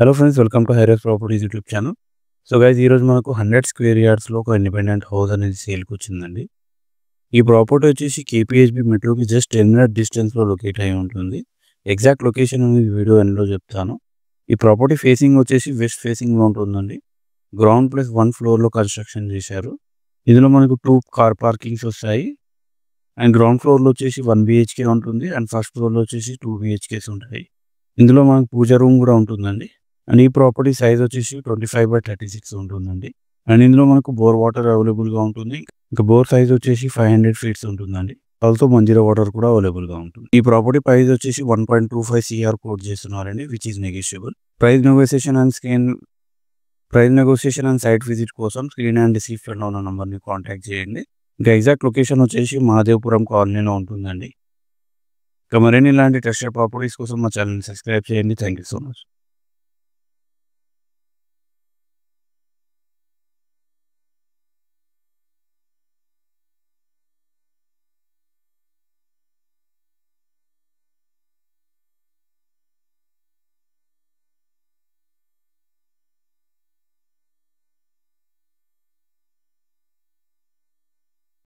Hello friends, welcome to high-rise properties YouTube channel. So guys, ఈరోజు మనకు 100 square యార్డ్స్లో ఒక independent house అనేది సేల్కి వచ్చిందండి. ఈ ప్రాపర్టీ వచ్చేసి కేపీహెచ్బి మెట్రోకి జస్ట్ 10 మినిట్ డిస్టెన్స్లో లొకేట్ అయి ఉంటుంది. ఎగ్జాక్ట్ లొకేషన్ అనేది వీడియో ఎండ్లో చెప్తాను. ఈ ప్రాపర్టీ ఫేసింగ్ వచ్చేసి వెస్ట్ ఫేసింగ్లో ఉంటుందండి. గ్రౌండ్ ప్లస్ 1 ఫ్లోర్లో కన్స్ట్రక్షన్ చేశారు. ఇందులో మనకు 2 కార్ పార్కింగ్స్ వస్తాయి. అండ్ గ్రౌండ్ ఫ్లోర్లో వచ్చేసి 1 BHK ఉంటుంది. అండ్ ఫస్ట్ ఫ్లోర్లో వచ్చేసి 2 BHKs ఉంటాయి. ఇందులో మనకు పూజ రూమ్ కూడా ఉంటుందండి. అండ్ ఈ ప్రాపర్టీ సైజ్ వచ్చేసి 25/36 ఉంటుందండి. అండ్ ఇందులో మనకు బోర్ వాటర్ అవైలబుల్గా ఉంటుంది. ఇంకా బోర్ సైజ్ వచ్చేసి 500 ఫీట్స్ ఉంటుందండి. ఆల్సో మంజీరా వాటర్ కూడా అవైలబుల్గా ఉంటుంది. ఈ ప్రాపర్టీ ప్రైస్ వచ్చేసి 1.25 CR కోట్ చేస్తున్నారండి, which is negotiable. Price negotiation and site visit కోసం స్క్రీన్ అండ్ డిస్క్రిప్షన్లో ఉన్న నంబర్ని కాంటాక్ట్ చేయండి. ఇంకా ఎగ్జాక్ట్ లొకేషన్ వచ్చేసి మహాదేవపురం కాలనీలో ఉంటుందండి. ఇంకా మరిన్ని ఇలాంటి ట్రస్టెడ్ ప్రాపర్టీస్ కోసం మా ఛానల్ని సబ్స్క్రైబ్ చేయండి. Thank you so much.